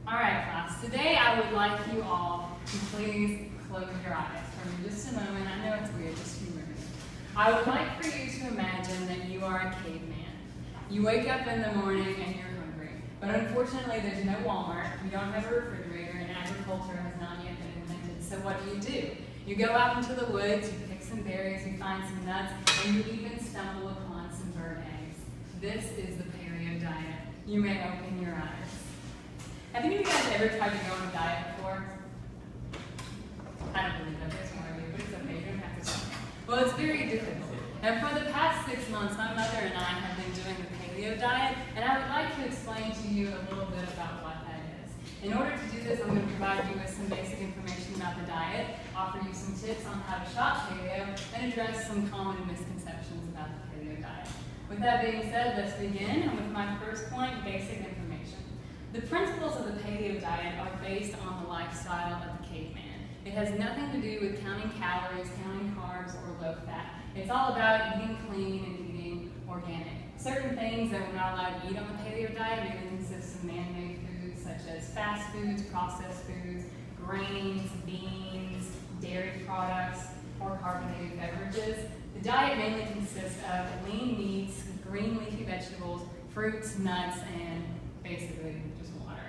Alright class, today I would like you all to please close your eyes for just a moment. I know it's weird, just humor me. I would like for you to imagine that you are a caveman. You wake up in the morning and you're hungry, but unfortunately there's no Walmart, you don't have a refrigerator, and agriculture has not yet been invented. So what do? You go out into the woods, you pick some berries, you find some nuts, and you even stumble upon some bird eggs. This is the paleo diet. You may open your eyes. Have any of you guys ever tried to go on a diet before? I don't believe that there's more of you, but it's okay, you don't have to say. Well, it's very difficult. And for the past 6 months, my mother and I have been doing the paleo diet, and I would like to explain to you a little bit about what that is. In order to do this, I'm going to provide you with some basic information about the diet, offer you some tips on how to shop paleo, and address some common misconceptions about the paleo diet. With that being said, let's begin with my first point, basic information. The principles of the paleo diet are based on the lifestyle of the caveman. It has nothing to do with counting calories, counting carbs, or low fat. It's all about eating clean and eating organic. Certain things that we're not allowed to eat on the paleo diet may consist of man-made foods such as fast foods, processed foods, grains, beans, dairy products, or carbonated beverages. The diet mainly consists of lean meats, green leafy vegetables, fruits, nuts, and basically just water.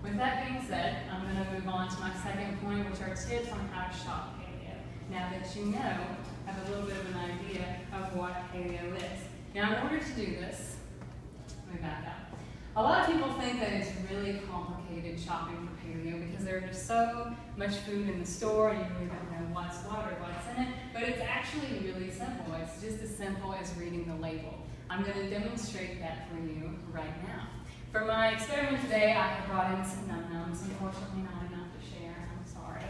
With that being said, I'm going to move on to my second point, which are tips on how to shop paleo. Now that you know, have a little bit of an idea of what paleo is. Now in order to do this, let me back up. A lot of people think that it's really complicated shopping for paleo because there's just so much food in the store and you really don't know what's what or what's in it, but it's actually really simple. It's just as simple as reading the label. I'm going to demonstrate that for you right now. For my experiment today, I have brought in some num-nums, unfortunately not enough to share, I'm sorry.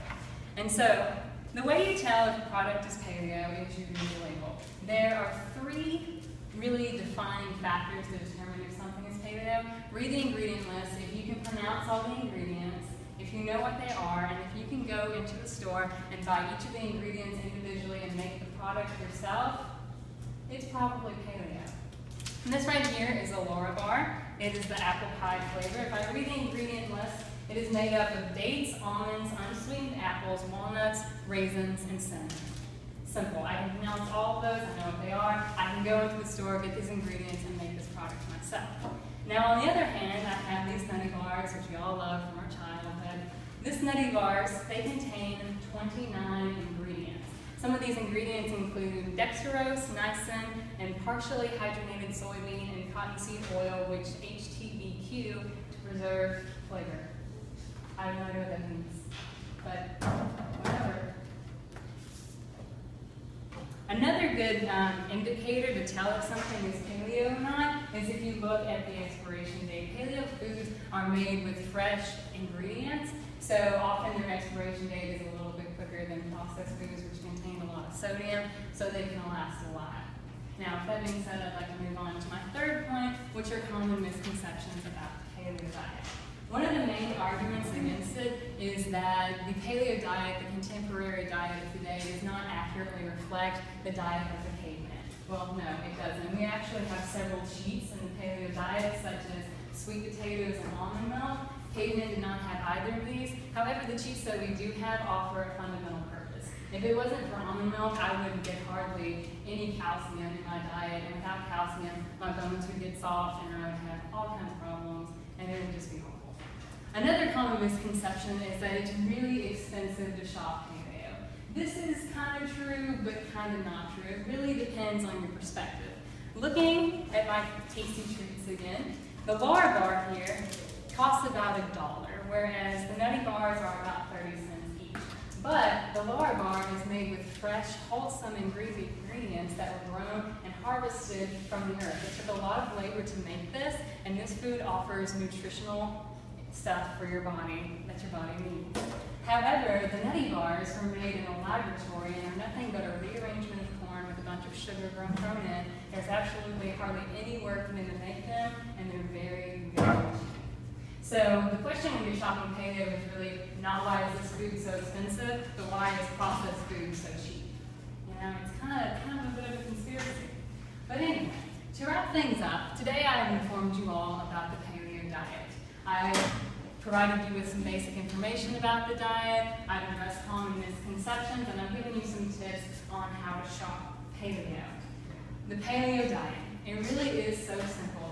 And so, the way you tell if a product is paleo is you read the label. There are 3 really defining factors to determine if something is paleo. Read the ingredient list. If you can pronounce all the ingredients, if you know what they are, and if you can go into the store and buy each of the ingredients individually and make the product yourself, it's probably paleo. And this right here is a Laura bar. It is the apple pie flavor. If I read the ingredient list, it is made up of dates, almonds, unsweetened apples, walnuts, raisins, and cinnamon. Simple. I can pronounce all of those. I know what they are. I can go into the store, get these ingredients, and make this product myself. Now, on the other hand, I have these nutty bars, which we all love from our childhood. This nutty bars, they contain 29 ingredients. Some of these ingredients include dextrose, niacin, and partially hydrogenated soybean and cottonseed oil, which HTBQ to preserve flavor. I have no idea what that means, but whatever. Another good indicator to tell if something is paleo or not is if you look at the expiration date. Paleo foods are made with fresh ingredients, so often their expiration date is a little bit quicker than processed foods, which contain a lot of sodium, so they can last a while. Now, with that being said, I'd like to move on to my third point, which are common misconceptions about the paleo diet. One of the main arguments against it is that the paleo diet, the contemporary diet of today, does not accurately reflect the diet of the caveman. Well, no, it doesn't. We actually have several cheats in the paleo diet, such as sweet potatoes and almond milk. Cavemen did not have either of these. However, the cheats that we do have offer a fundamental purpose. If it wasn't for almond milk, I wouldn't get hardly any calcium in my diet, and without calcium, my bones would get soft and I would have all kinds of problems, and it would just be horrible. Another common misconception is that it's really expensive to shop paleo. This is kind of true, but kind of not true. It really depends on your perspective. Looking at my tasty treats again, the Laura bar here costs about $1, whereas the nutty bars are about 30 cents each. But the Laura bar is made with fresh, wholesome ingredients that were grown and harvested from the earth. It took a lot of labor to make this, and this food offers nutritional stuff for your body that your body needs. However, the nutty bars were made in a laboratory and are nothing but a rearrangement of corn with a bunch of sugar thrown in. There's absolutely hardly any work put in to make them, and they're very, very cheap. So the question when you're shopping paleo is really not why is this food so expensive, but why is processed food so cheap? You know, it's kind of a bit of a conspiracy. But anyway, to wrap things up, today I have informed you all about the paleo diet. I provided you with some basic information about the diet, I've addressed common misconceptions, and I've given you some tips on how to shop paleo. The paleo diet, it really is so simple.